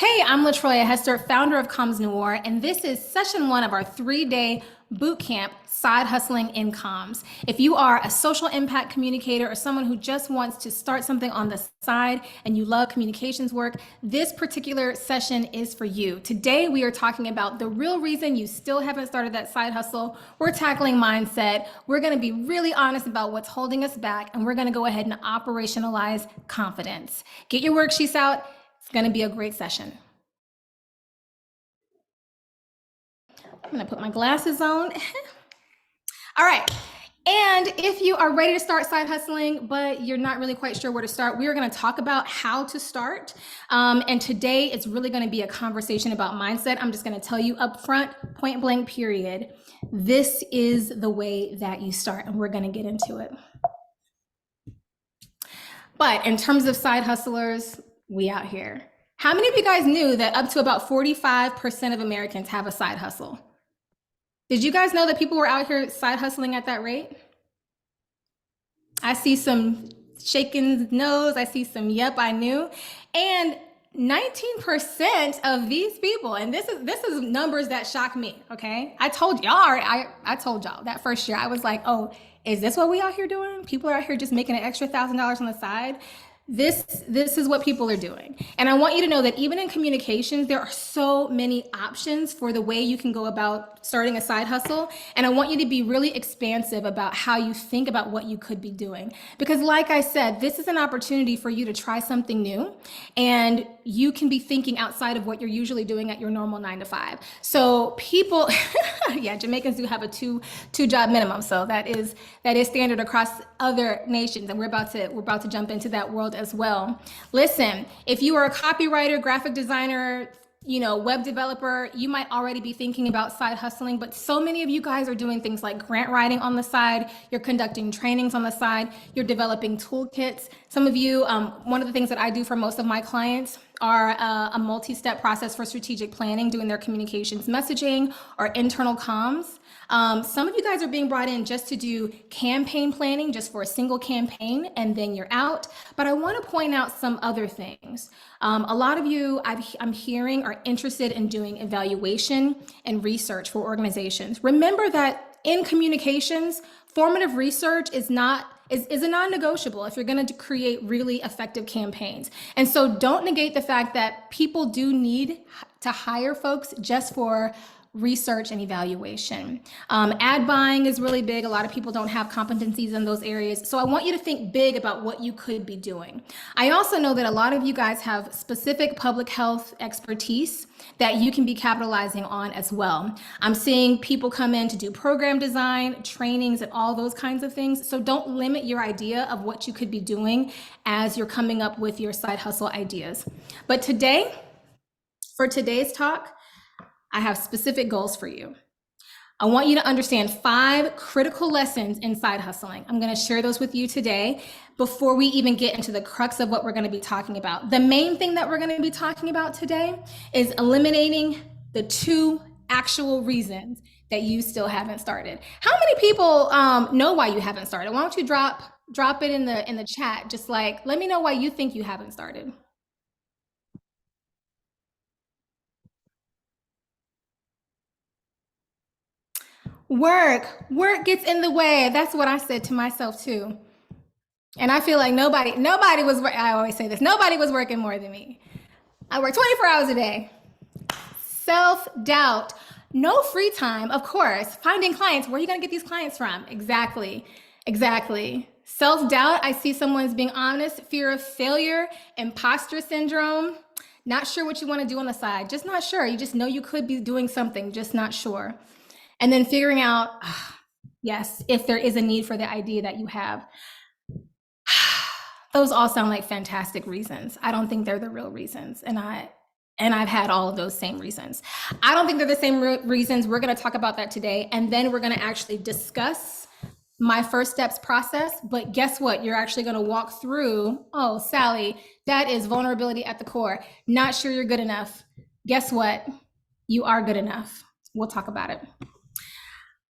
Hey, I'm LaTroya Hester, founder of Noire, and this is session one of our 3-day bootcamp, Side Hustling in Comms. If you are a social impact communicator or someone who just wants to start something on the side and you love communications work, this particular session is for you. Today, we are talking about the real reason you still haven't started that side hustle. We're tackling mindset. We're going to be really honest about what's holding us back, and we're going to go ahead and operationalize confidence. Get your worksheets out. It's going to be a great session. I'm going to put my glasses on. All right. And if you are ready to start side hustling, but you're not really quite sure where to start, we are going to talk about how to start. And today it's really going to be a conversation about mindset. I'm just going to tell you up front, point blank, period. This is the way that you start, and we're going to get into it. But in terms of side hustlers, we out here. How many of you guys knew that up to about 45% of Americans have a side hustle? Did you guys know that people were out here side hustling at that rate? I see some shaking nose. I see some, yep, I knew. And 19% of these people, and this is numbers that shock me, okay? I told y'all, I told y'all that first year, I was like, oh, is this what we out here doing? People are out here just making an extra $1,000 on the side. This is what people are doing. And I want you to know that even in communications, there are so many options for the way you can go about starting a side hustle. And I want you to be really expansive about how you think about what you could be doing. Because like I said, this is an opportunity for you to try something new, and you can be thinking outside of what you're usually doing at your normal 9 to 5. So people, yeah, Jamaicans do have a two job minimum. So that is standard across other nations. And we're about to jump into that world as well. Listen, if you are a copywriter, graphic designer, web developer, you might already be thinking about side hustling, but so many of you guys are doing things like grant writing on the side, you're conducting trainings on the side, you're developing toolkits. Some of you, one of the things that I do for most of my clients are a multi-step process for strategic planning, doing their communications messaging or internal comms. Some of you guys are being brought in just to do campaign planning, just for a single campaign, and then you're out. But I want to point out some other things. A lot of you I'm hearing are interested in doing evaluation and research for organizations. Remember that in communications, formative research is a non-negotiable if you're going to create really effective campaigns. And so don't negate the fact that people do need to hire folks just for research and evaluation. Ad buying is really big. A lot of people don't have competencies in those areas. So I want you to think big about what you could be doing. I also know that a lot of you guys have specific public health expertise that you can be capitalizing on as well. I'm seeing people come in to do program design, trainings, and all those kinds of things. So don't limit your idea of what you could be doing as you're coming up with your side hustle ideas. But today, for today's talk, I have specific goals for you. I want you to understand 5 critical lessons in side hustling. I'm going to share those with you today before we even get into the crux of what we're going to be talking about. The main thing that we're going to be talking about today is eliminating the 2 actual reasons that you still haven't started. How many people know why you haven't started? Why don't you drop it in the chat? Just like, let me know why you think you haven't started. Work gets in the way. That's what I said to myself too. And I feel like nobody was, I always say this, nobody was working more than me. I work 24 hours a day. Self-doubt, no free time, of course. Finding clients, where are you gonna get these clients from? Exactly. Self-doubt, I see someone's being honest, fear of failure, imposter syndrome, not sure what you wanna do on the side, just not sure. You just know you could be doing something, just not sure. And then figuring out, yes, if there is a need for the idea that you have. Those all sound like fantastic reasons. I don't think they're the real reasons. And I've had all of those same reasons. I don't think they're the same reasons. We're going to talk about that today. And then we're going to actually discuss my first steps process. But guess what? You're actually going to walk through, oh, Sally, that is vulnerability at the core. Not sure you're good enough. Guess what? You are good enough. We'll talk about it.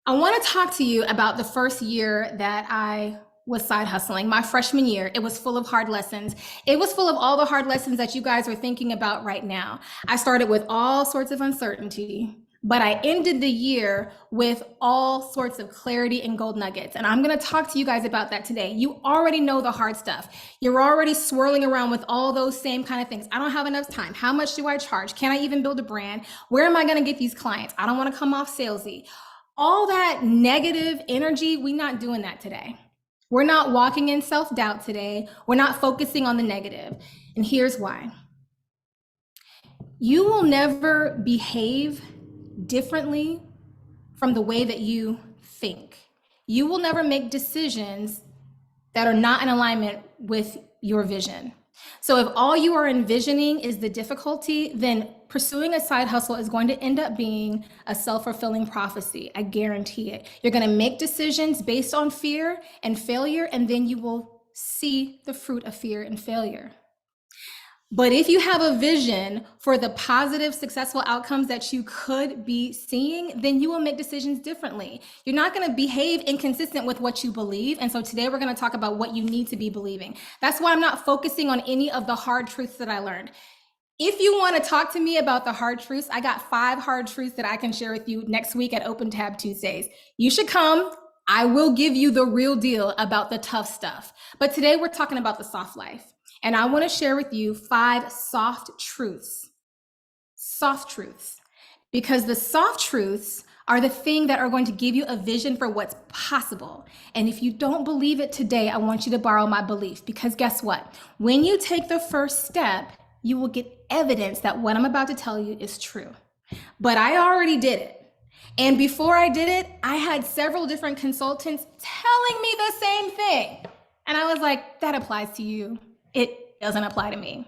I want to talk to you about the first year that I was side hustling. My freshman year, it was full of hard lessons. It was full of all the hard lessons that you guys are thinking about right now. I started with all sorts of uncertainty, but I ended the year with all sorts of clarity and gold nuggets. And I'm going to talk to you guys about that today. You already know the hard stuff. You're already swirling around with all those same kind of things. I don't have enough time. How much do I charge? Can I even build a brand? Where am I going to get these clients? I don't want to come off salesy. All that negative energy, we're not doing that today. We're not walking in self-doubt today. We're not focusing on the negative. And here's why. You will never behave differently from the way that you think. You will never make decisions that are not in alignment with your vision. So if all you are envisioning is the difficulty, then pursuing a side hustle is going to end up being a self-fulfilling prophecy. I guarantee it. You're going to make decisions based on fear and failure, and then you will see the fruit of fear and failure. But if you have a vision for the positive, successful outcomes that you could be seeing, then you will make decisions differently. You're not going to behave inconsistent with what you believe. And so today we're going to talk about what you need to be believing. That's why I'm not focusing on any of the hard truths that I learned. If you want to talk to me about the hard truths, I got 5 hard truths that I can share with you next week at Open Tab Tuesdays. You should come. I will give you the real deal about the tough stuff. But today we're talking about the soft life. And I want to share with you 5 soft truths. Soft truths. Because the soft truths are the thing that are going to give you a vision for what's possible. And if you don't believe it today, I want you to borrow my belief. Because guess what? When you take the first step, you will get evidence that what I'm about to tell you is true. But I already did it. And before I did it, I had several different consultants telling me the same thing. And I was like, that applies to you. It doesn't apply to me.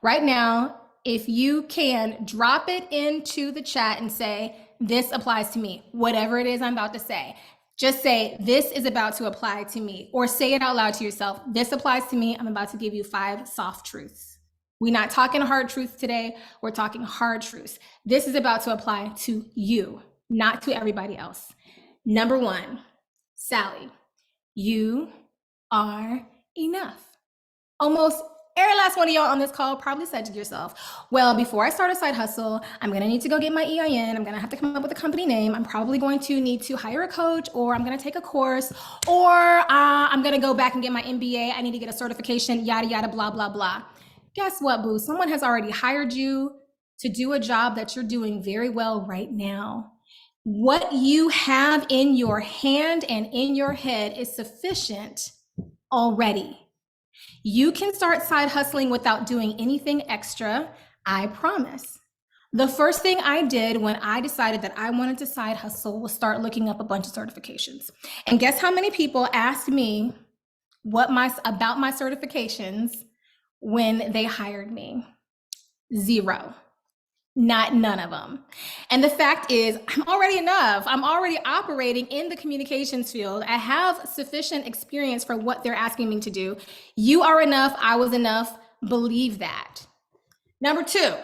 Right now, if you can drop it into the chat and say, this applies to me, whatever it is I'm about to say, just say, this is about to apply to me, or say it out loud to yourself. This applies to me. I'm about to give you 5 soft truths. We're not talking hard truths today. We're talking hard truths. This is about to apply to you, not to everybody else. Number 1, Sally, you are enough. Almost every last one of y'all on this call probably said to yourself, well, before I start a side hustle, I'm going to need to go get my EIN. I'm going to have to come up with a company name. I'm probably going to need to hire a coach, or I'm going to take a course, or I'm going to go back and get my MBA. I need to get a certification, yada, yada, blah, blah, blah. Guess what, boo? Someone has already hired you to do a job that you're doing very well right now. What you have in your hand and in your head is sufficient already. You can start side hustling without doing anything extra, I promise. The first thing I did when I decided that I wanted to side hustle was start looking up a bunch of certifications. And guess how many people asked me about my certifications when they hired me? 0. None of them. And the fact is, I'm already enough. I'm already operating in the communications field. I have sufficient experience for what they're asking me to do. You are enough. I was enough. Believe that. Number 2,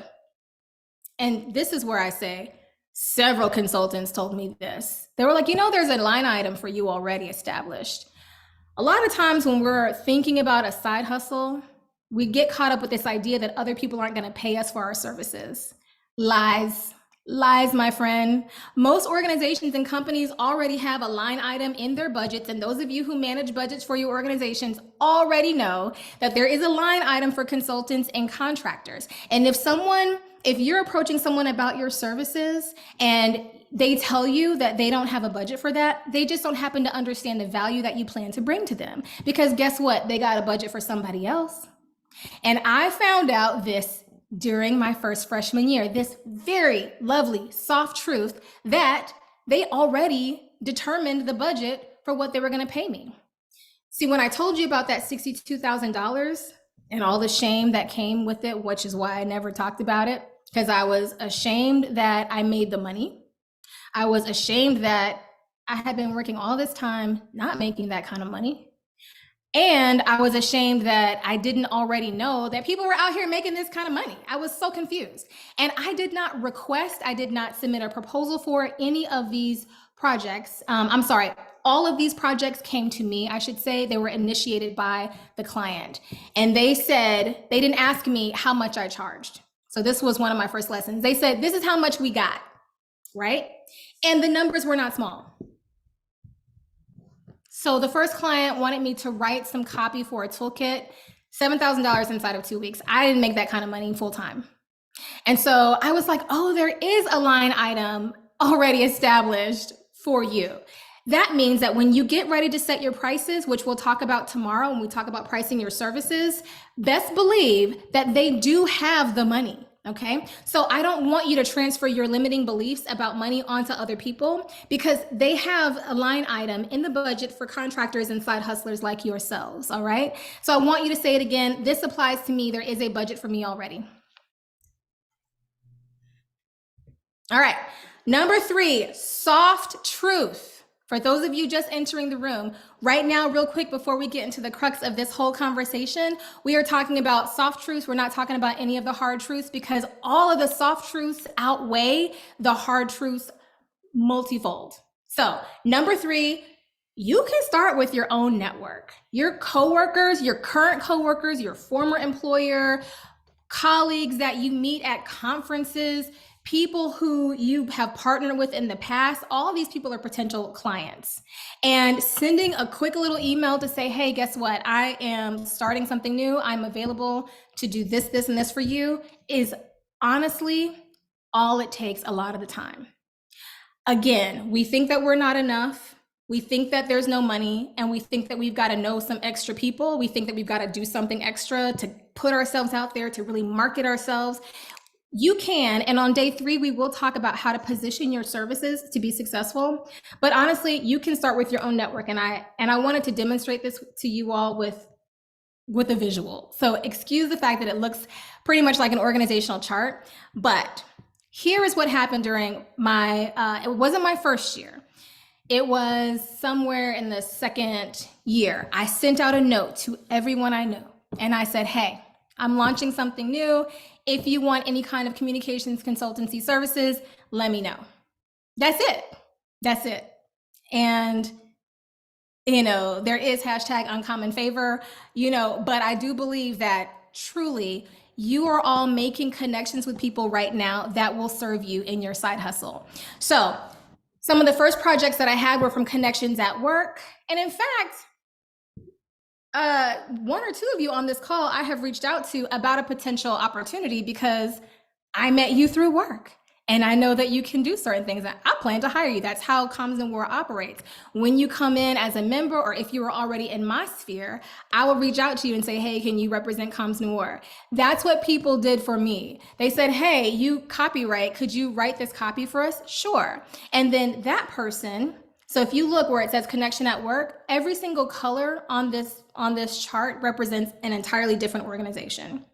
and this is where I say several consultants told me this. They were like, there's a line item for you already established. A lot of times when we're thinking about a side hustle, we get caught up with this idea that other people aren't going to pay us for our services. Lies, my friend. Most organizations and companies already have a line item in their budgets. And those of you who manage budgets for your organizations already know that there is a line item for consultants and contractors. And if you're approaching someone about your services and they tell you that they don't have a budget for that, they just don't happen to understand the value that you plan to bring to them. Because guess what? They got a budget for somebody else. And I found out this during my first freshman year, this very lovely, soft truth that they already determined the budget for what they were going to pay me. See, when I told you about that $62,000 and all the shame that came with it, which is why I never talked about it, because I was ashamed that I made the money. I was ashamed that I had been working all this time not making that kind of money. And I was ashamed that I didn't already know that people were out here making this kind of money. I was so confused. And I did not request, I did not submit a proposal for any of these projects. I'm sorry, all of these projects came to me, I should say. They were initiated by the client. And they said, they didn't ask me how much I charged. So this was one of my first lessons. They said, this is how much we got, right? And the numbers were not small. So the first client wanted me to write some copy for a toolkit, $7,000 inside of 2 weeks. I didn't make that kind of money full time. And so I was like, oh, there is a line item already established for you. That means that when you get ready to set your prices, which we'll talk about tomorrow when we talk about pricing your services, best believe that they do have the money. Okay. So I don't want you to transfer your limiting beliefs about money onto other people, because they have a line item in the budget for contractors and side hustlers like yourselves. All right. So I want you to say it again. This applies to me. There is a budget for me already. All right. Number 3, soft truth. For those of you just entering the room right now, real quick, before we get into the crux of this whole conversation, we are talking about soft truths. We're not talking about any of the hard truths, because all of the soft truths outweigh the hard truths multifold. So number 3, you can start with your own network, your coworkers, your current coworkers, your former employer, colleagues that you meet at conferences, people who you have partnered with in the past. All these people are potential clients. And sending a quick little email to say, hey, guess what? I am starting something new. I'm available to do this, this, and this for you, is honestly all it takes a lot of the time. Again, we think that we're not enough. We think that there's no money, and we think that we've got to know some extra people. We think that we've got to do something extra to put ourselves out there, to really market ourselves. You can, and on day 3, we will talk about how to position your services to be successful. But honestly, you can start with your own network. And I wanted to demonstrate this to you all with a visual. So excuse the fact that it looks pretty much like an organizational chart, but here is what happened during my, it wasn't my first year. It was somewhere in the second year. I sent out a note to everyone I knew, and I said, hey, I'm launching something new. If you want any kind of communications consultancy services, let me know. That's it. That's it. And, there is hashtag uncommon favor, but I do believe that truly you are all making connections with people right now that will serve you in your side hustle. So some of the first projects that I had were from connections at work. And in fact, 1 or 2 of you on this call I have reached out to about a potential opportunity, because I met you through work and I know that you can do certain things. I plan to hire you. That's how Comms Noire operates. When you come in as a member, or if you are already in my sphere, I will reach out to you and say, hey, can you represent Comms Noire? That's what people did for me. They said, hey, you copyright, could you write this copy for us? Sure. And then that person, so if you look where it says connection at work, every single color on this chart represents an entirely different organization.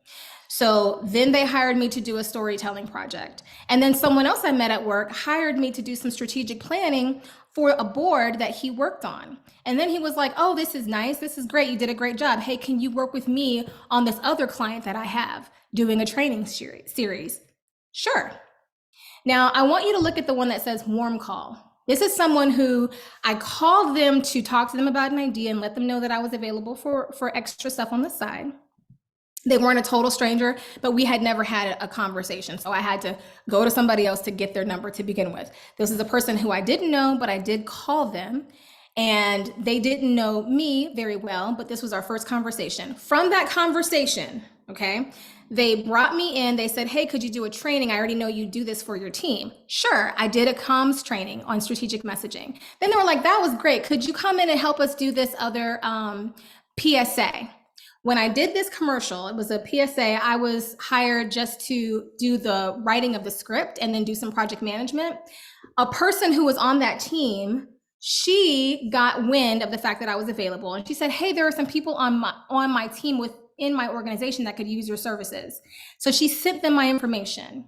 So then they hired me to do a storytelling project. And then someone else I met at work hired me to do some strategic planning for a board that he worked on. And then he was like, oh, this is nice. This is great. You did a great job. Hey, can you work with me on this other client that I have doing a training series? Sure. Now I want you to look at the one that says warm call. This is someone who I called them to talk to them about an idea and let them know that I was available for extra stuff on the side. They weren't a total stranger, but we had never had a conversation. So I had to go to somebody else to get their number to begin with. This is a person who I didn't know, but I did call them, and they didn't know me very well, but this was our first conversation. From that conversation, okay, they brought me in. They said, hey, could you do a training? I already know you do this for your team. Sure, I did a comms training on strategic messaging. Then they were like, that was great. Could you come in and help us do this other PSA? When I did this commercial, it was a PSA. I was hired just to do the writing of the script and then do some project management. A person who was on that team, she got wind of the fact that I was available, and she said, hey, there are some people on my team within my organization that could use your services. So she sent them my information.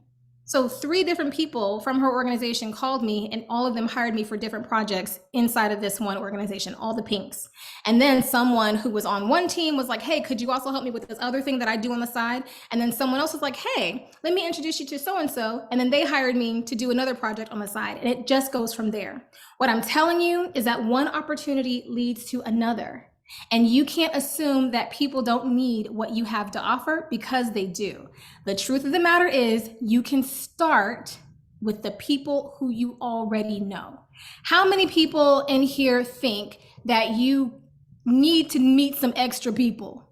So 3 different people from her organization called me, and all of them hired me for different projects inside of this one organization, all the pinks. And then someone who was on one team was like, hey, could you also help me with this other thing that I do on the side? And then someone else was like, hey, let me introduce you to so-and-so. And then they hired me to do another project on the side. And it just goes from there. What I'm telling you is that one opportunity leads to another. And you can't assume that people don't need what you have to offer, because they do. The truth of the matter is, you can start with the people who you already know. How many people in here think that you need to meet some extra people?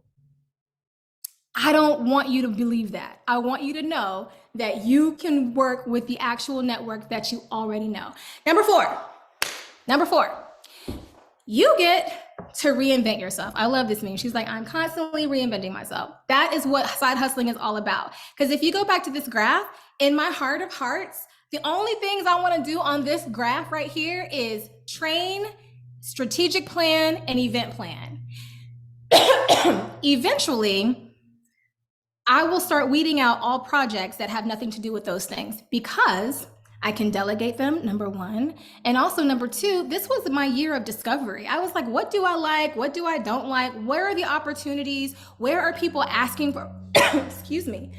I don't want you to believe that. I want you to know that you can work with the actual network that you already know. Number four, you get to reinvent yourself. I love this meme. She's like, I'm constantly reinventing myself. That is what side hustling is all about. Because if you go back to this graph, in my heart of hearts, the only things I want to do on this graph right here is train, strategic plan, and event plan. Eventually, I will start weeding out all projects that have nothing to do with those things, because I can delegate them, number one. And also, number two, this was my year of discovery. I was like, what do I like? What do I don't like? Where are the opportunities? Where are people asking for, excuse me.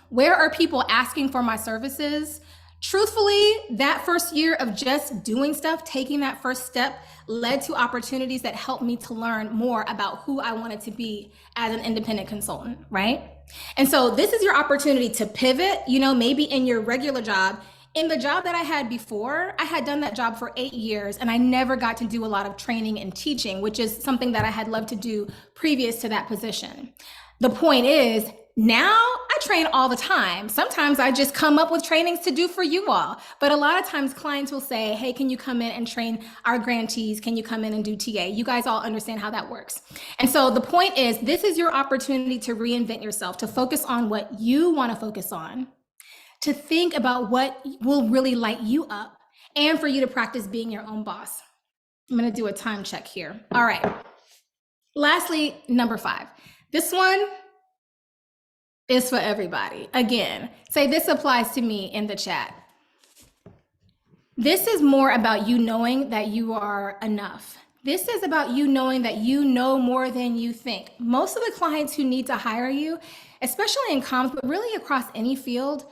Where are people asking for my services? Truthfully, that first year of just doing stuff, taking that first step, led to opportunities that helped me to learn more about who I wanted to be as an independent consultant, right? And so this is your opportunity to pivot, maybe in your regular job. In the job that I had before, I had done that job for 8 years, and I never got to do a lot of training and teaching, which is something that I had loved to do previous to that position. The point is, now I train all the time. Sometimes I just come up with trainings to do for you all. But a lot of times clients will say, hey, can you come in and train our grantees? Can you come in and do TA? You guys all understand how that works. And so the point is, this is your opportunity to reinvent yourself, to focus on what you want to focus on, to think about what will really light you up, and for you to practice being your own boss. I'm going to do a time check here. All right. Lastly, number 5. This one is for everybody. Again, say this applies to me in the chat. This is more about you knowing that you are enough. This is about you knowing that you know more than you think. Most of the clients who need to hire you, especially in comms, but really across any field,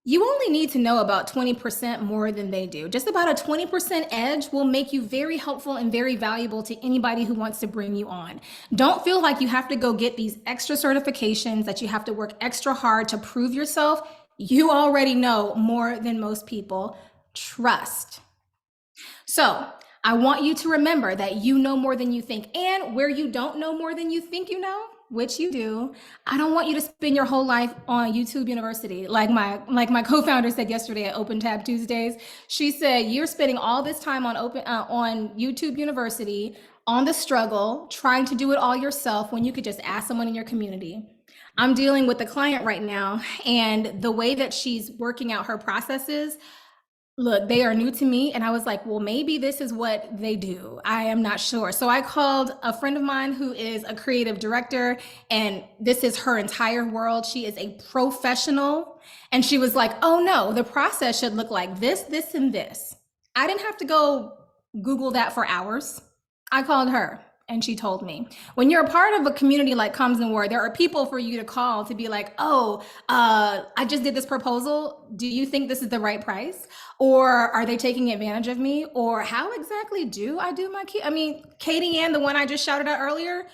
you only need to know about 20% more than they do. Just about a 20% edge will make you very helpful and very valuable to anybody who wants to bring you on. Don't feel like you have to go get these extra certifications, that you have to work extra hard to prove yourself. You already know more than most people. Trust. So I want you to remember that you know more than you think, and where you don't know more than you think you know, which you do, I don't want you to spend your whole life on YouTube University. Like my co-founder said yesterday at Open Tab Tuesdays, she said, you're spending all this time on YouTube University, on the struggle, trying to do it all yourself, when you could just ask someone in your community. I'm dealing with a client right now, and the way that she's working out her processes, look, they are new to me. And I was like, well, maybe this is what they do. I am not sure. So I called a friend of mine who is a creative director, and this is her entire world. She is a professional. And she was like, oh no, the process should look like this, this, and this. I didn't have to go Google that for hours. I called her, and she told me. When you're a part of a community like Comms and War, there are people for you to call to be like, oh, I just did this proposal. Do you think this is the right price? Or are they taking advantage of me? Or how exactly do I do my key? I mean, Katie Ann, the one I just shouted out earlier,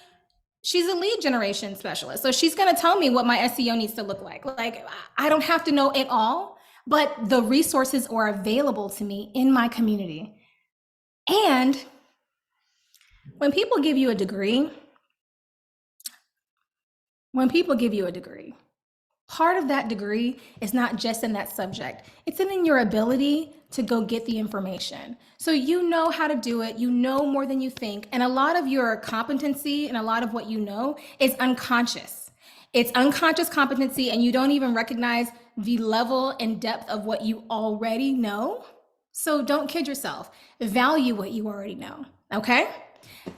she's a lead generation specialist. So she's going to tell me what my SEO needs to look like. Like, I don't have to know it all, but the resources are available to me in my community. And when people give you a degree, part of that degree is not just in that subject. It's in your ability to go get the information. So you know how to do it. You know more than you think. And a lot of your competency and a lot of what you know is unconscious. It's unconscious competency, and you don't even recognize the level and depth of what you already know. So don't kid yourself. Value what you already know, okay?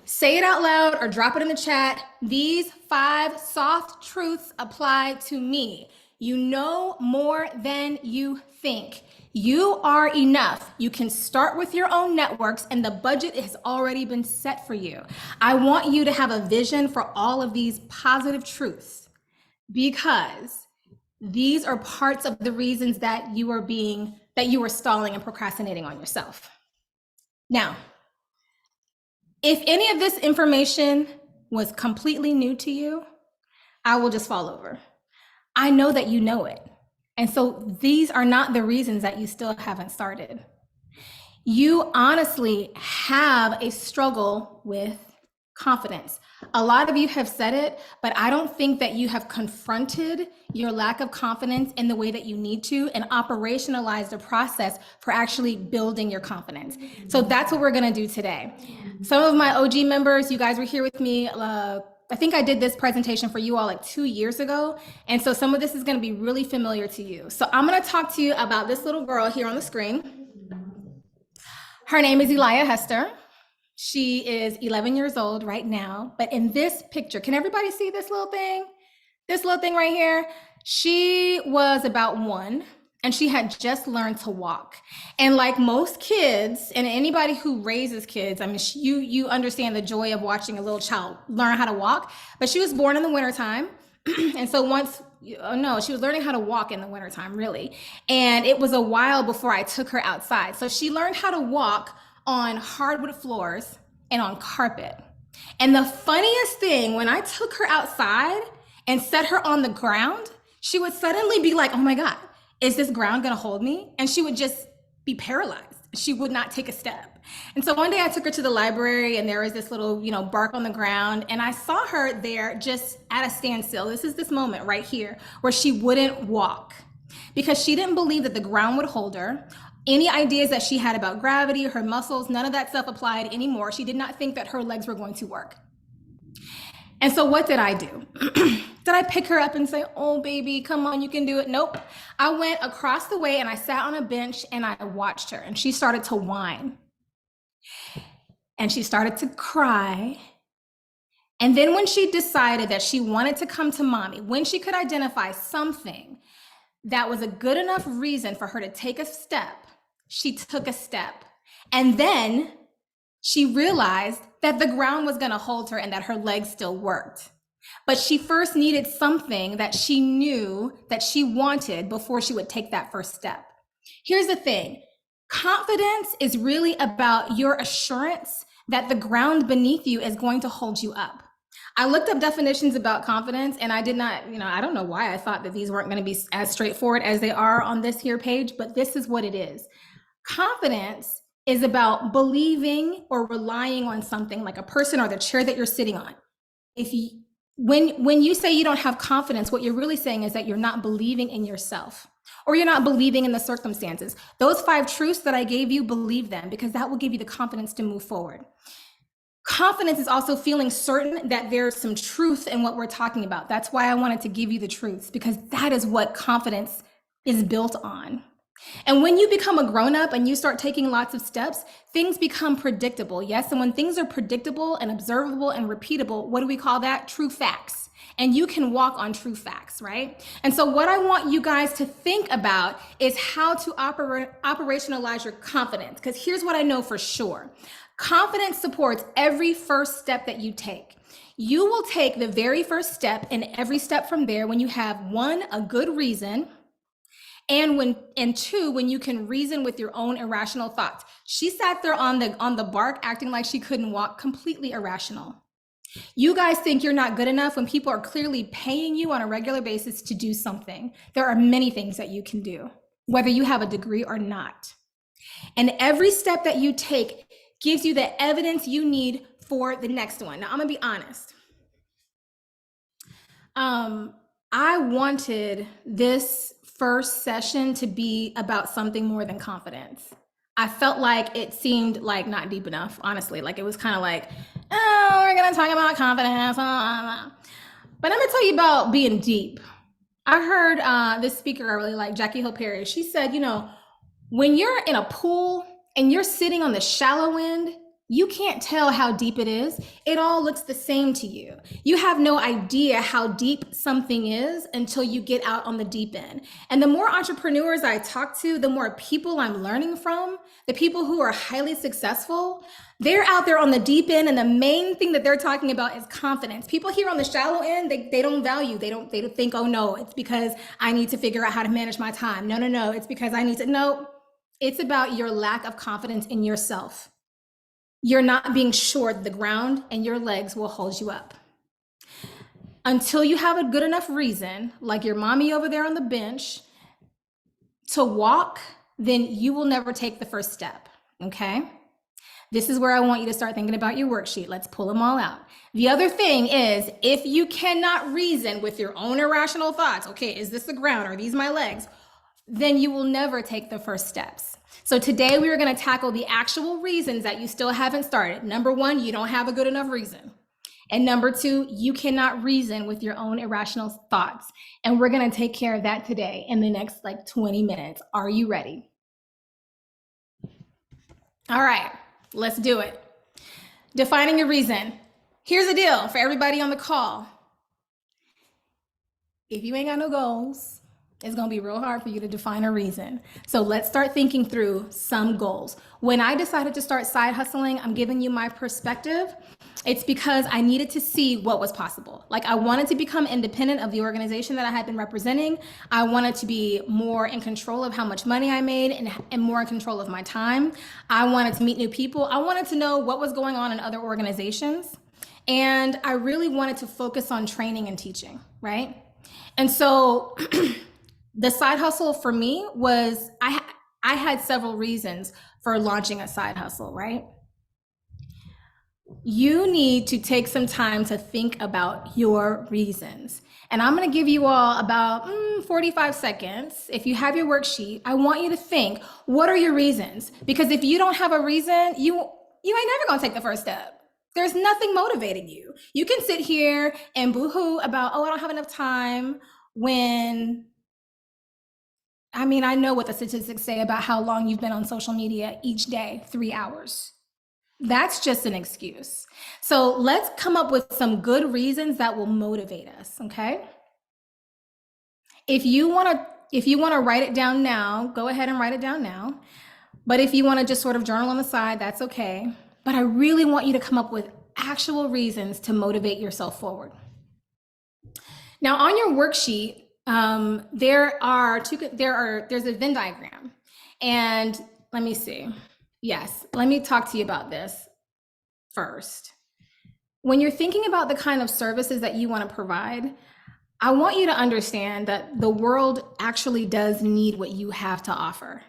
Say it out loud or drop it in the chat. These 5 soft truths apply to me. You know more than you think. You are enough. You can start with your own networks, and the budget has already been set for you. I want you to have a vision for all of these positive truths, because these are parts of the reasons that you are stalling and procrastinating on yourself. Now, if any of this information was completely new to you, I will just fall over. I know that you know it. And so these are not the reasons that you still haven't started. You honestly have a struggle with confidence. A lot of you have said it, but I don't think that you have confronted your lack of confidence in the way that you need to and operationalized a process for actually building your confidence. So that's what we're going to do today. Some of my OG members, you guys were here with me. I think I did this presentation for you all like 2 years ago. And so some of this is going to be really familiar to you. So I'm going to talk to you about this little girl here on the screen. Her name is Elia Hester. She is 11 years old right now. But in this picture, can everybody see this little thing? This little thing right here? She was about 1, and she had just learned to walk. And like most kids, and anybody who raises kids, I mean, you understand the joy of watching a little child learn how to walk. But she was born in the wintertime. And so she was learning how to walk in the wintertime, really. And it was a while before I took her outside. So she learned how to walk on hardwood floors and on carpet. And the funniest thing, when I took her outside and set her on the ground, she would suddenly be like, oh my God, is this ground gonna hold me? And she would just be paralyzed. She would not take a step. And so one day I took her to the library, and there was this little, bark on the ground, and I saw her there just at a standstill. This is this moment right here where she wouldn't walk because she didn't believe that the ground would hold her. Any ideas that she had about gravity, her muscles, none of that stuff applied anymore. She did not think that her legs were going to work. And so what did I do? Did I pick her up and say, oh, baby, come on, you can do it? Nope. I went across the way and I sat on a bench and I watched her, and she started to whine. And she started to cry. And then when she decided that she wanted to come to mommy, when she could identify something that was a good enough reason for her to take a step, she took a step. And then she realized that the ground was going to hold her and that her legs still worked. But she first needed something that she knew that she wanted before she would take that first step. Here's the thing. Confidence is really about your assurance that the ground beneath you is going to hold you up. I looked up definitions about confidence, and I did not, I don't know why I thought that these weren't going to be as straightforward as they are on this here page, but this is what it is. Confidence is about believing or relying on something, like a person or the chair that you're sitting on. When you say you don't have confidence, what you're really saying is that you're not believing in yourself, or you're not believing in the circumstances. Those 5 truths that I gave you, believe them, because that will give you the confidence to move forward. Confidence is also feeling certain that there's some truth in what we're talking about. That's why I wanted to give you the truths, because that is what confidence is built on. And when you become a grown-up and you start taking lots of steps, things become predictable. Yes, and when things are predictable and observable and repeatable, what do we call that? True facts. And you can walk on true facts, right? And so what I want you guys to think about is how to operationalize your confidence, because here's what I know for sure. Confidence supports every first step that you take. You will take the very first step and every step from there when you have 1, a good reason, and 2, when you can reason with your own irrational thoughts. She sat there on the bark acting like she couldn't walk, completely irrational. You guys think you're not good enough when people are clearly paying you on a regular basis to do something. There are many things that you can do, whether you have a degree or not. And every step that you take gives you the evidence you need for the next one. Now, I'm gonna be honest. I wanted this first session to be about something more than confidence. I felt like it seemed like not deep enough, honestly. Like it was kind of like, oh, we're gonna talk about confidence. But I'm gonna tell you about being deep. I heard this speaker I really like, Jackie Hill Perry. She said, when you're in a pool and you're sitting on the shallow end, you can't tell how deep it is. It all looks the same to you. You have no idea how deep something is until you get out on the deep end. And the more entrepreneurs I talk to, the more people I'm learning from, the people who are highly successful, they're out there on the deep end. And the main thing that they're talking about is confidence. People here on the shallow end, they don't value, they don't think, oh no, it's because I need to figure out how to manage my time. No, it's because I need to, no, it's about your lack of confidence in yourself. You're not being sure the ground and your legs will hold you up. Until you have a good enough reason, like your mommy over there on the bench, to walk, then you will never take the first step, okay? This is where I want you to start thinking about your worksheet. Let's pull them all out. The other thing is, if you cannot reason with your own irrational thoughts, okay, is this the ground? Are these my legs? Then you will never take the first steps. So today we are going to tackle the actual reasons that you still haven't started. Number one, you don't have a good enough reason. And number two, you cannot reason with your own irrational thoughts. And we're going to take care of that today in the next like 20 minutes. Are you ready? All right, let's do it. Defining a reason. Here's the deal for everybody on the call. If you ain't got no goals, it's gonna be real hard for you to define a reason. So let's start thinking through some goals. When I decided to start side hustling, I'm giving you my perspective. It's because I needed to see what was possible. Like I wanted to become independent of the organization that I had been representing. I wanted to be more in control of how much money I made and more in control of my time. I wanted to meet new people. I wanted to know what was going on in other organizations. And I really wanted to focus on training and teaching, right? And so the side hustle for me was, I had several reasons for launching a side hustle, right? You need to take some time to think about your reasons. And I'm going to give you all about 45 seconds. If you have your worksheet, I want you to think, what are your reasons? Because if you don't have a reason, you ain't never going to take the first step. There's nothing motivating you. You can sit here and boohoo about, oh, I don't have enough time, when I mean, I know what the statistics say about how long you've been on social media each day, 3 hours. That's just an excuse. So let's come up with some good reasons that will motivate us, okay? If you want to write it down now, go ahead and write it down now. But if you want to just sort of journal on the side, that's okay. But I really want you to come up with actual reasons to motivate yourself forward. Now on your worksheet, there's a Venn diagram, and let me see. Yes, let me talk to you about this first. When you're thinking about the kind of services that you want to provide, I want you to understand that the world actually does need what you have to offer.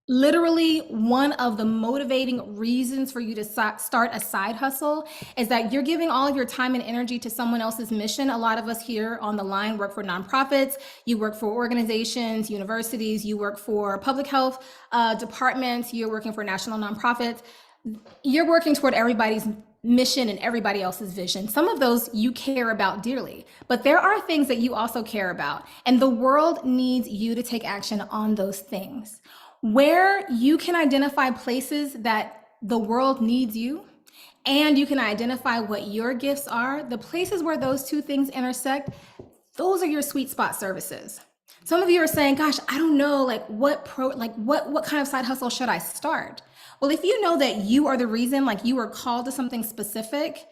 Literally, one of the motivating reasons for you to start a side hustle is that you're giving all of your time and energy to someone else's mission. A lot of us here on the line work for nonprofits, you work for organizations, universities, you work for public health departments, you're working for national nonprofits. You're working toward everybody's mission and everybody else's vision. Some of those you care about dearly, but there are things that you also care about, and the world needs you to take action on those things. Where you can identify places that the world needs you, and you can identify what your gifts are, the places where those two things intersect, those are your sweet spot services. Some of you are saying, gosh, I don't know, what kind of side hustle should I start? Well, if you know that you are the reason, like you are called to something specific,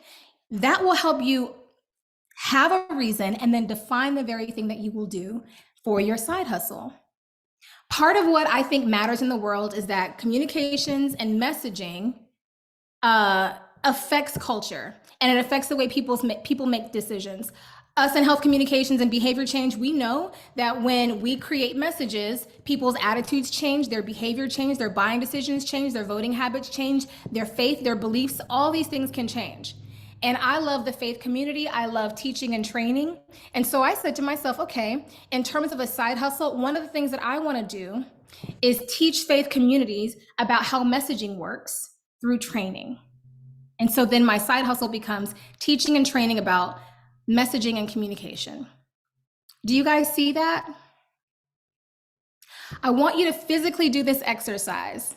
that will help you have a reason and then define the very thing that you will do for your side hustle. Part of what I think matters in the world is that communications and messaging affects culture, and it affects the way people make decisions. Us in health communications and behavior change, we know that when we create messages, people's attitudes change, their behavior change, their buying decisions change, their voting habits change, their faith, their beliefs, all these things can change. And I love the faith community. I love teaching and training. And so I said to myself, okay, in terms of a side hustle, one of the things that I want to do is teach faith communities about how messaging works through training. And so then my side hustle becomes teaching and training about messaging and communication. Do you guys see that? I want you to physically do this exercise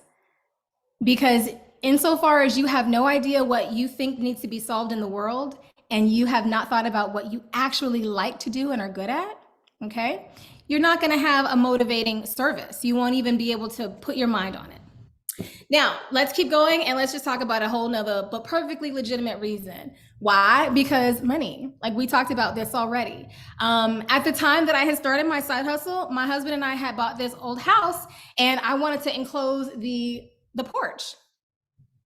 because insofar as you have no idea what you think needs to be solved in the world, and you have not thought about what you actually like to do and are good at, okay, you're not going to have a motivating service. You won't even be able to put your mind on it. Now, let's keep going and let's just talk about a whole nother, but perfectly legitimate reason. Why? Because money. Like we talked about this already. At the time that I had started my side hustle, my husband and I had bought this old house and I wanted to enclose the porch.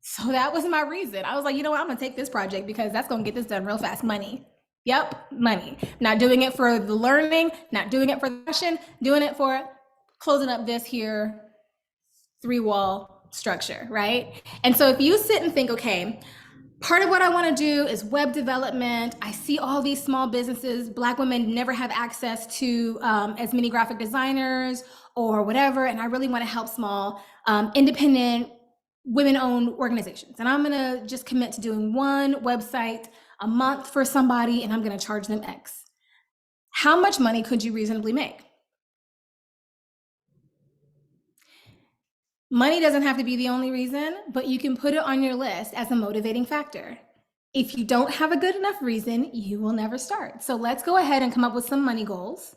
So that was my reason. I was like, you know what? I'm going to take this project because that's going to get this done real fast. Money. Yep, money. Not doing it for the learning, not doing it for the passion, doing it for closing up this here 3-wall structure, right? And so if you sit and think, okay, part of what I want to do is web development. I see all these small businesses. Black women never have access to as many graphic designers or whatever. And I really want to help small, independent, women-owned organizations. And I'm going to just commit to doing one website a month for somebody, and I'm going to charge them X. How much money could you reasonably make? Money doesn't have to be the only reason, but you can put it on your list as a motivating factor. If you don't have a good enough reason, you will never start. So let's go ahead and come up with some money goals.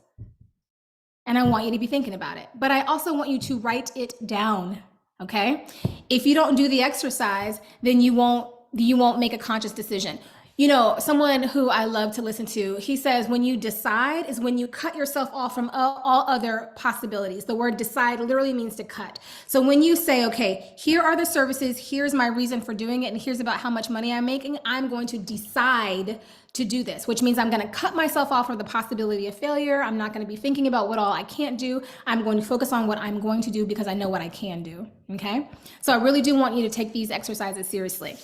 And I want you to be thinking about it. But I also want you to write it down, okay? If you don't do the exercise, then you won't make a conscious decision. You know, someone who I love to listen to, he says, when you decide is when you cut yourself off from all other possibilities. The word decide literally means to cut. So when you say, okay, here are the services, here's my reason for doing it, and here's about how much money I'm making, I'm going to decide to do this, which means I'm going to cut myself off from the possibility of failure. I'm not going to be thinking about what all I can't do. I'm going to focus on what I'm going to do because I know what I can do, okay? So I really do want you to take these exercises seriously.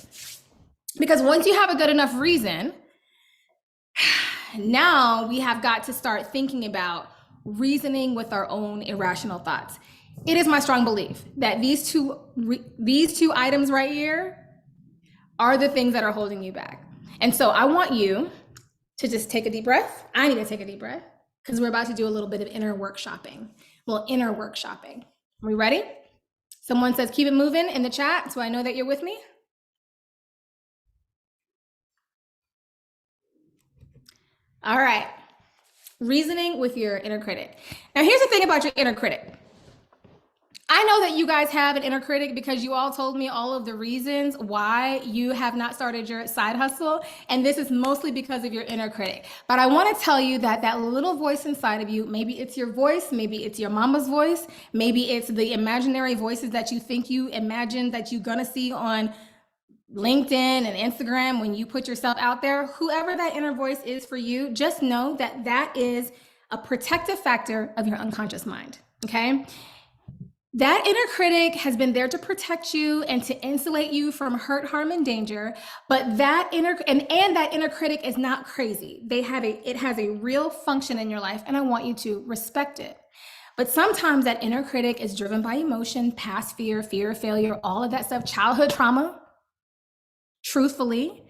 Because once you have a good enough reason, now we have got to start thinking about reasoning with our own irrational thoughts. It is my strong belief that these two items right here are the things that are holding you back. And so I want you to just take a deep breath. I need to take a deep breath because we're about to do a little bit of inner workshopping. Well, inner workshopping. Are we ready? Someone says, keep it moving in the chat so I know that you're with me. All right, reasoning with your inner critic. Now, here's the thing about your inner critic. I know that you guys have an inner critic because you all told me all of the reasons why you have not started your side hustle. And this is mostly because of your inner critic. But I want to tell you that that little voice inside of you, maybe it's your voice, maybe it's your mama's voice, maybe it's the imaginary voices that you think you imagine that you're going to see on LinkedIn and Instagram when you put yourself out there. Whoever that inner voice is for you, just know that that is a protective factor of your unconscious mind, okay? That inner critic has been there to protect you and to insulate you from hurt, harm, and danger. But that inner that inner critic is not crazy. It has a real function in your life, and I want you to respect it. But sometimes that inner critic is driven by emotion, past fear, fear of failure, all of that stuff, childhood trauma. Truthfully,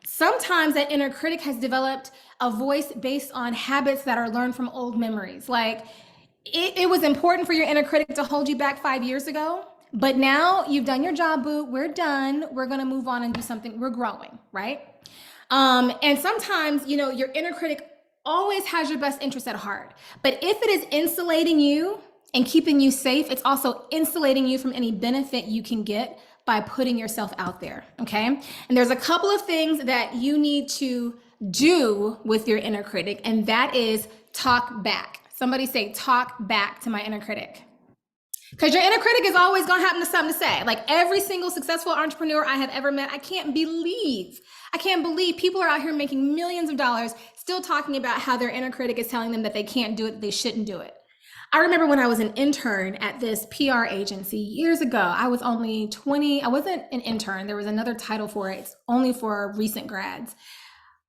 sometimes that inner critic has developed a voice based on habits that are learned from old memories. Like it was important for your inner critic to hold you back 5 years ago, but now you've done your job, boo. We're done. We're going to move on and do something. We're growing, right? And sometimes, you know, your inner critic always has your best interest at heart. But if it is insulating you and keeping you safe, it's also insulating you from any benefit you can get by putting yourself out there, okay? And there's a couple of things that you need to do with your inner critic, and that is talk back. Somebody say, talk back to my inner critic. Because your inner critic is always gonna have something to say. Like every single successful entrepreneur I have ever met, I can't believe people are out here making millions of dollars still talking about how their inner critic is telling them that they can't do it, that they shouldn't do it. I remember when I was an intern at this PR agency years ago. I was only 20. I wasn't an intern. There was another title for it. It's only for recent grads.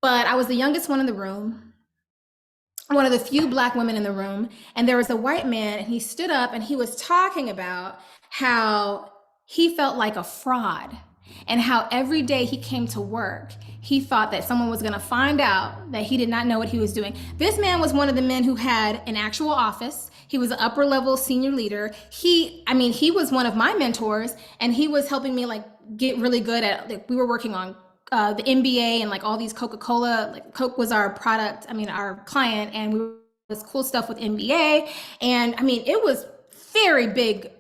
But I was the youngest one in the room, one of the few Black women in the room. And there was a white man, and he stood up and he was talking about how he felt like a fraud. and how every day he came to work, he thought that someone was going to find out that he did not know what he was doing. This man was one of the men who had an actual office. He was an upper level senior leader. He was one of my mentors, and he was helping me like get really good at, like, we were working on the NBA and like all these Coca-Cola, like Coke was our product, our client, and we were this cool stuff with NBA. And it was very big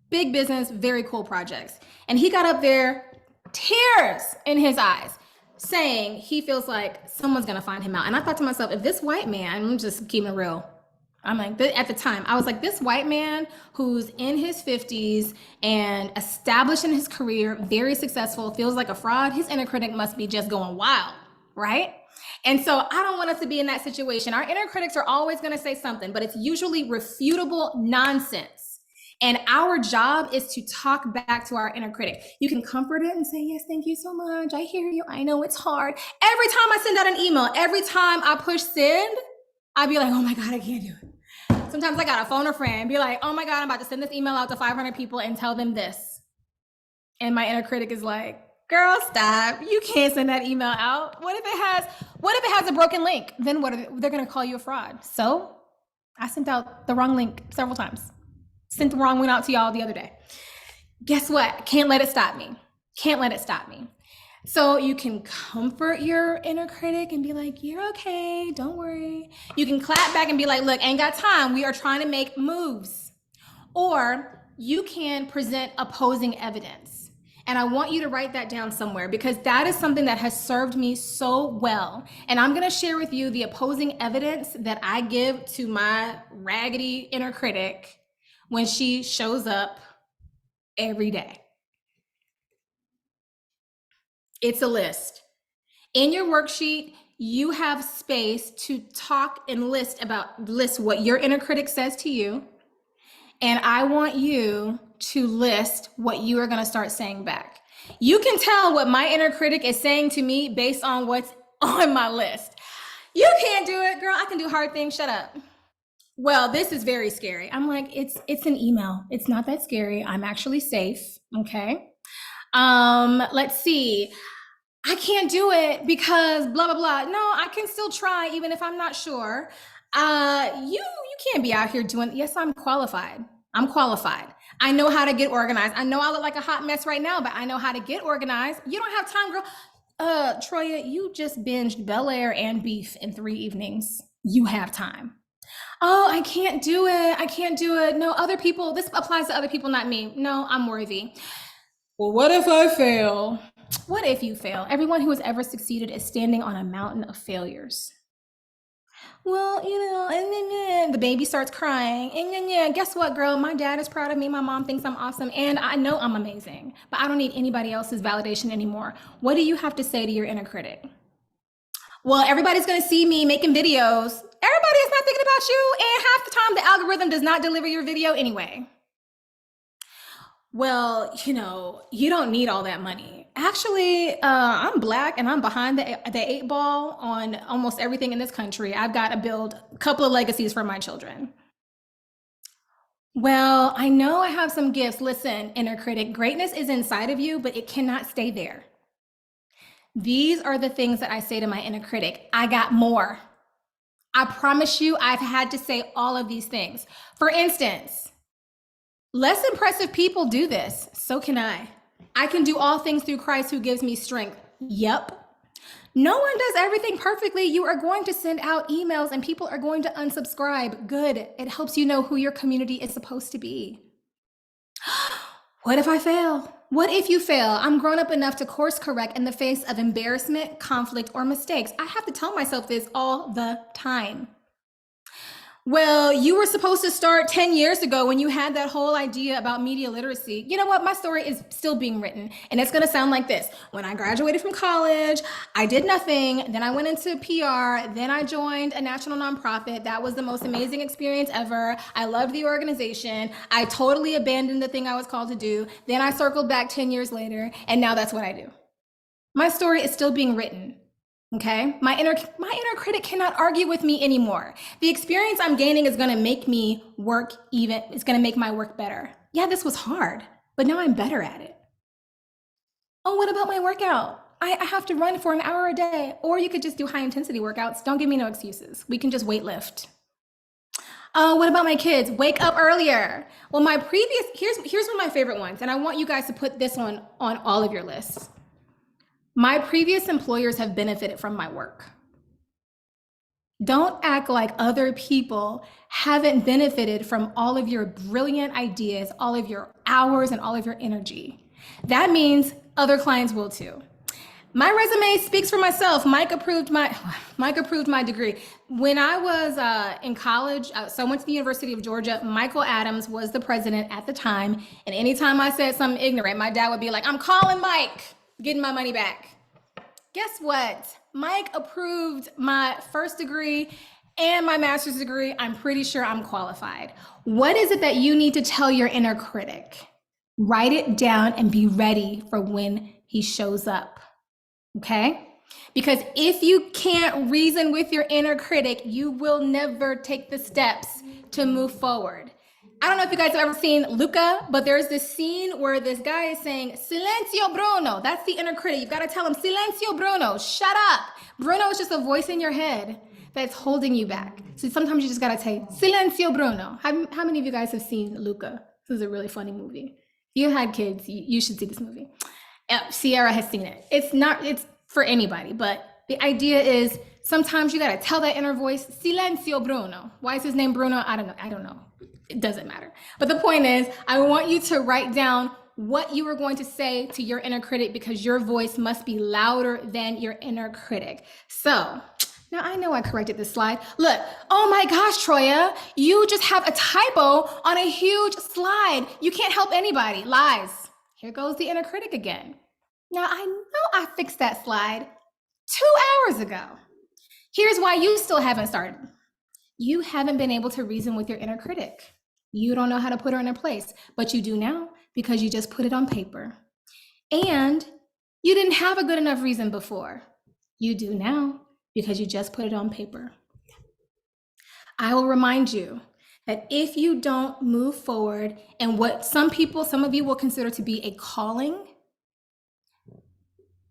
business, very cool projects. And he got up there, tears in his eyes, saying he feels like someone's gonna find him out. And I thought to myself, if this white man, I'm just keeping it real. I'm like, at the time, I was like, this white man who's in his 50s and established in his career, very successful, feels like a fraud, his inner critic must be just going wild, right? And so I don't want us to be in that situation. Our inner critics are always going to say something, but it's usually refutable nonsense. And our job is to talk back to our inner critic. You can comfort it and say, yes, thank you so much. I hear you. I know it's hard. Every time I send out an email, every time I push send, I'd be like, oh my God, I can't do it. Sometimes I gotta phone a friend and be like, oh my God, I'm about to send this email out to 500 people and tell them this. And my inner critic is like, girl, stop. You can't send that email out. What if it has a broken link? Then they're gonna call you a fraud. So I sent out the wrong link several times. Sent the wrong one out to y'all the other day. Guess what? Can't let it stop me. Can't let it stop me. So you can comfort your inner critic and be like, you're okay, don't worry. You can clap back and be like, look, ain't got time. We are trying to make moves. Or you can present opposing evidence. And I want you to write that down somewhere, because that is something that has served me so well. And I'm going to share with you the opposing evidence that I give to my raggedy inner critic when she shows up every day. It's a list. In your worksheet, you have space to talk and list what your inner critic says to you. And I want you to list what you are going to start saying back. You can tell what my inner critic is saying to me based on what's on my list. You can't do it, girl. I can do hard things. Shut up. Well, this is very scary. I'm like, it's an email. It's not that scary. I'm actually safe. Okay. Let's see. I can't do it because blah, blah, blah. No, I can still try even if I'm not sure. You can't be out here doing, yes, I'm qualified. I'm qualified. I know how to get organized. I know I look like a hot mess right now, but I know how to get organized. You don't have time, girl. Troya, you just binged Bel Air and Beef in 3 evenings. You have time. Oh, I can't do it. I can't do it. No, other people, this applies to other people, not me. No, I'm worthy. Well, what if I fail? What if you fail? Everyone who has ever succeeded is standing on a mountain of failures. Well, and the baby starts crying. And guess what, girl? My dad is proud of me. My mom thinks I'm awesome. And I know I'm amazing. But I don't need anybody else's validation anymore. What do you have to say to your inner critic? Well, everybody's going to see me making videos. Everybody is not thinking about you. And half the time, the algorithm does not deliver your video anyway. Well, you don't need all that money. Actually, I'm Black and I'm behind the 8 ball on almost everything in this country. I've got to build a couple of legacies for my children. Well, I know I have some gifts. Listen, inner critic, greatness is inside of you, but it cannot stay there. These are the things that I say to my inner critic. I got more. I promise you, I've had to say all of these things. For instance, less impressive people do this. So can I. I can do all things through Christ who gives me strength. Yep. No one does everything perfectly. You are going to send out emails and people are going to unsubscribe. Good. It helps you know who your community is supposed to be. What if I fail? What if you fail? I'm grown up enough to course correct in the face of embarrassment, conflict, or mistakes. I have to tell myself this all the time. Well, you were supposed to start 10 years ago when you had that whole idea about media literacy. You know what? My story is still being written, and it's going to sound like this. When I graduated from college, I did nothing. Then I went into PR. Then I joined a national nonprofit. That was the most amazing experience ever. I loved the organization. I totally abandoned the thing I was called to do. Then I circled back 10 years later, and now that's what I do. My story is still being written. Okay, my inner critic cannot argue with me anymore. The experience I'm gaining is going to make me work it's going to make my work better. Yeah, this was hard, but now I'm better at it. Oh, what about my workout? I have to run for an hour a day. Or you could just do high intensity workouts. Don't give me no excuses. We can just weight lift. Oh, what about my kids? Wake up earlier. Well, my previous here's one of my favorite ones, and I want you guys to put this one on all of your lists. My previous employers have benefited from my work. Don't act like other people haven't benefited from all of your brilliant ideas, all of your hours, and all of your energy. That means other clients will too. My resume speaks for myself. Mike approved my degree. When I was in college, so I went to the University of Georgia. Michael Adams was the president at the time, and anytime I said something ignorant, my dad would be like, "I'm calling Mike, getting my money back." Guess what? Mike approved my first degree and my master's degree. I'm pretty sure I'm qualified. What is it that you need to tell your inner critic? Write it down and be ready for when he shows up. Okay? Because if you can't reason with your inner critic, you will never take the steps to move forward. I don't know if you guys have ever seen Luca, but there's this scene where this guy is saying, "Silenzio Bruno." That's the inner critic. You've got to tell him, "Silenzio Bruno, shut up." Bruno is just a voice in your head that's holding you back. So sometimes you just got to say, "Silenzio Bruno." How many of you guys have seen Luca? This is a really funny movie. If you had kids, you should see this movie. Sierra has seen it. It's for anybody, but the idea is sometimes you got to tell that inner voice, "Silenzio Bruno." Why is his name Bruno? I don't know. It doesn't matter. But the point is, I want you to write down what you are going to say to your inner critic, because your voice must be louder than your inner critic. So now I know I corrected this slide. Look, oh my gosh, Troya, you just have a typo on a huge slide. You can't help anybody. Lies. Here goes the inner critic again. Now I know I fixed that slide 2 hours ago. Here's why you still haven't started. You haven't been able to reason with your inner critic. You don't know how to put her in her place, but you do now because you just put it on paper. And you didn't have a good enough reason before. You do now because you just put it on paper. I will remind you that if you don't move forward in what some of you will consider to be a calling,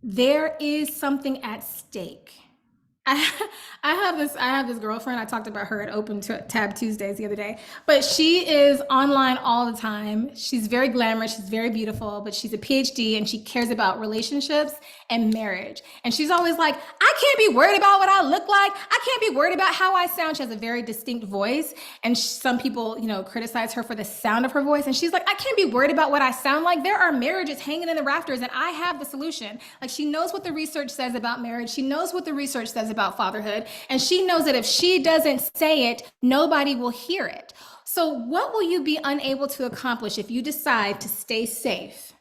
there is something at stake. I have this girlfriend. I talked about her at Open Tab Tuesdays the other day, but she is online all the time. She's very glamorous. She's very beautiful, but she's a PhD and she cares about relationships and marriage. And she's always like, "I can't be worried about what I look like. I can't be worried about how I sound." She has a very distinct voice, and some people, criticize her for the sound of her voice. And she's like, "I can't be worried about what I sound like. There are marriages hanging in the rafters, and I have the solution." Like, she knows what the research says about marriage. She knows what the research says about fatherhood. And she knows that if she doesn't say it, nobody will hear it. So what will you be unable to accomplish if you decide to stay safe?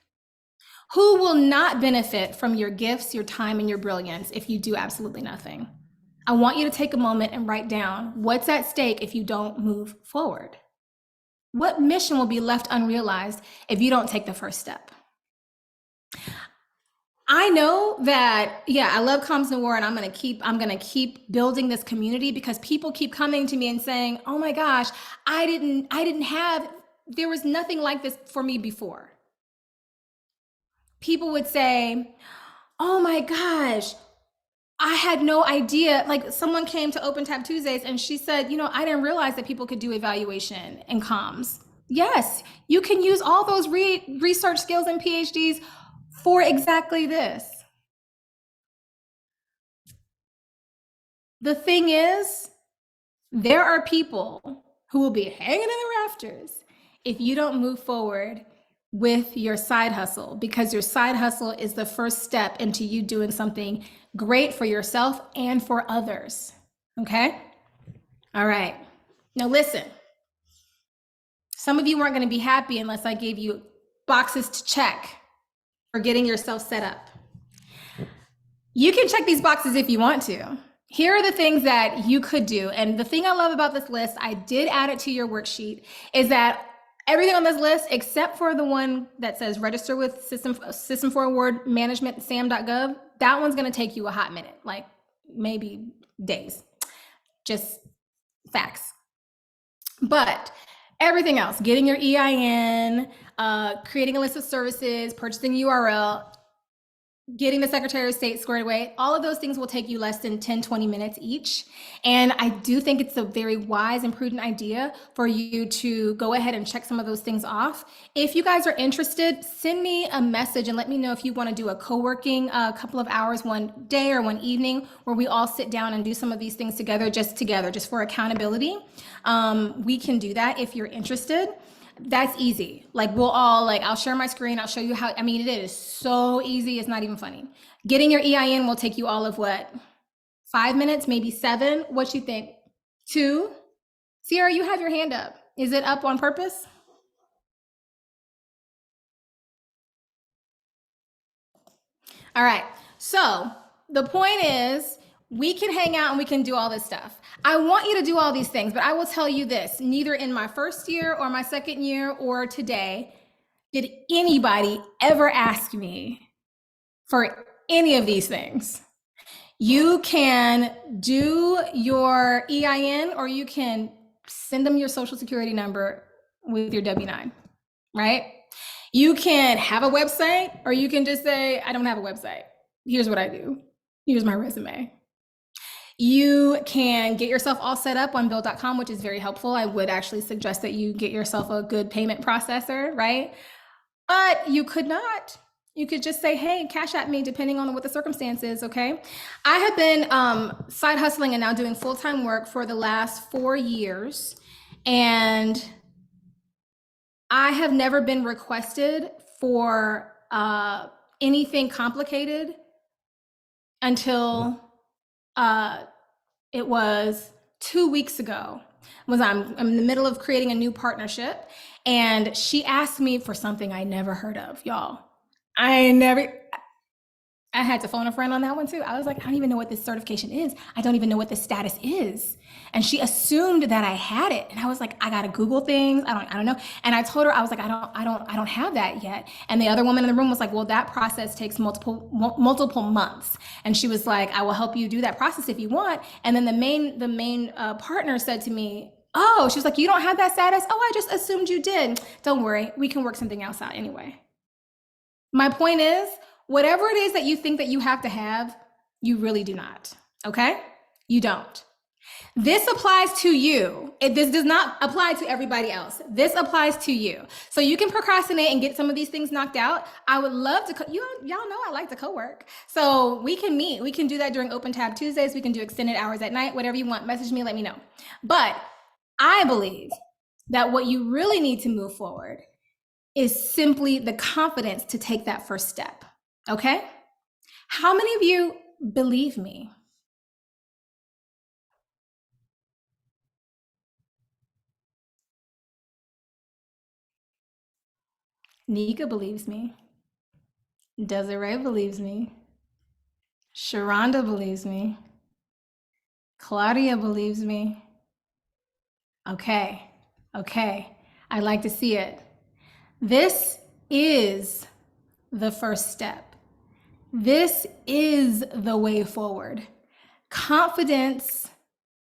Who will not benefit from your gifts, your time, and your brilliance if you do absolutely nothing? I want you to take a moment and write down what's at stake if you don't move forward. What mission will be left unrealized if you don't take the first step? I know that, yeah, I love Comms Noire, and I'm gonna keep building this community because people keep coming to me and saying, "Oh my gosh, there was nothing like this for me before." People would say, "Oh my gosh, I had no idea." Like, someone came to Open Tab Tuesdays and she said, "I didn't realize that people could do evaluation in comms." Yes, you can use all those research skills and PhDs for exactly this. The thing is, there are people who will be hanging in the rafters if you don't move forward with your side hustle, because your side hustle is the first step into you doing something great for yourself and for others. Okay? All right. Now listen. Some of you weren't going to be happy unless I gave you boxes to check for getting yourself set up. You can check these boxes if you want to. Here are the things that you could do. And the thing I love about this list, I did add it to your worksheet, is that everything on this list, except for the one that says register with System for Award Management, sam.gov, that one's going to take you a hot minute, like maybe days. Just facts. But everything else, getting your EIN, creating a list of services, purchasing URL, getting the Secretary of State squared away, all of those things will take you less than 10, 20 minutes each. And I do think it's a very wise and prudent idea for you to go ahead and check some of those things off. If you guys are interested, send me a message and let me know if you want to do a co-working a couple of hours one day or one evening where we all sit down and do some of these things together, just for accountability. We can do that if you're interested. That's easy. Like we'll all I'll share my screen. I'll show you how. I mean, it is so easy. It's not even funny. Getting your EIN will take you all of what? 5 minutes, maybe 7. What you think? 2? Sierra, you have your hand up. Is it up on purpose? All right. So the point is, we can hang out and we can do all this stuff. I want you to do all these things, but I will tell you this, neither in my first year or my second year or today did anybody ever ask me for any of these things. You can do your EIN or you can send them your social security number with your W-9, right? You can have a website or you can just say, I don't have a website. Here's what I do. Here's my resume. You can get yourself all set up on Bill.com, which is very helpful. I would actually suggest that you get yourself a good payment processor, right? But you could not. You could just say, hey, cash at me, depending on what the circumstance is, okay? I have been side hustling and now doing full-time work for the last 4 years. And I have never been requested for anything complicated until it was 2 weeks ago. I'm in the middle of creating a new partnership, and she asked me for something I never heard of, y'all. I had to phone a friend on that one too. I was like, I don't even know what this certification is. I don't even know what this status is. And she assumed that I had it. And I was like, I gotta Google things. I don't know. And I told her, I was like, I don't have that yet. And the other woman in the room was like, well, that process takes multiple months. And she was like, I will help you do that process if you want. And then the main partner said to me, oh, she was like, you don't have that status? Oh, I just assumed you did. Don't worry, we can work something else out anyway. My point is, whatever it is that you think that you have to have, you really do not, okay? You don't. This applies to you. This does not apply to everybody else. This applies to you. So you can procrastinate and get some of these things knocked out. I would love to, y'all know I like to co-work. So we can meet. We can do that during Open Tab Tuesdays. We can do extended hours at night, whatever you want. Message me, let me know. But I believe that what you really need to move forward is simply the confidence to take that first step. Okay? How many of you believe me? Nika believes me. Desiree believes me. Sharonda believes me. Claudia believes me. Okay. I'd like to see it. This is the first step. This is the way forward. Confidence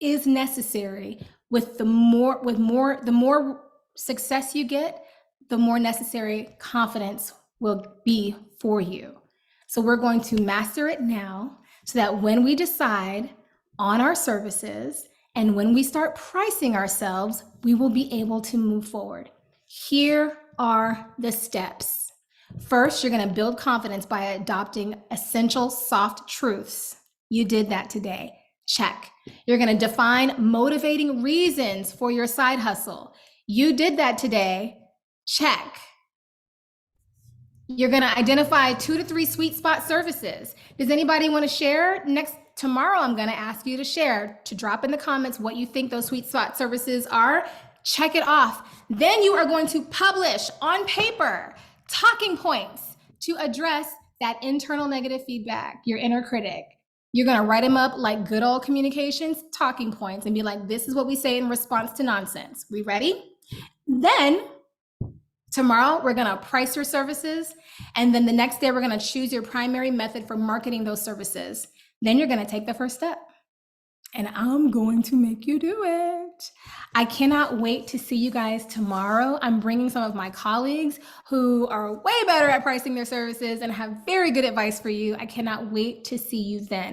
is necessary. The more success you get, the more necessary confidence will be for you. So we're going to master it now so that when we decide on our services and when we start pricing ourselves, we will be able to move forward. Here are the steps. First, you're going to build confidence by adopting essential soft truths. You did that today. Check. You're going to define motivating reasons for your side hustle. You did that today. Check. You're going to identify 2 to 3 sweet spot services. Does anybody want to share? Tomorrow, I'm going to ask you to drop in the comments what you think those sweet spot services are. Check it off. Then you are going to publish on paper talking points to address that internal negative feedback, your inner critic. You're going to write them up like good old communications talking points and be like, this is what we say in response to nonsense. We ready? Then tomorrow, we're going to price your services. And then the next day, we're going to choose your primary method for marketing those services. Then you're going to take the first step. and I'm going to make you do it. I cannot wait to see you guys tomorrow. I'm bringing some of my colleagues who are way better at pricing their services and have very good advice for you. I cannot wait to see you then.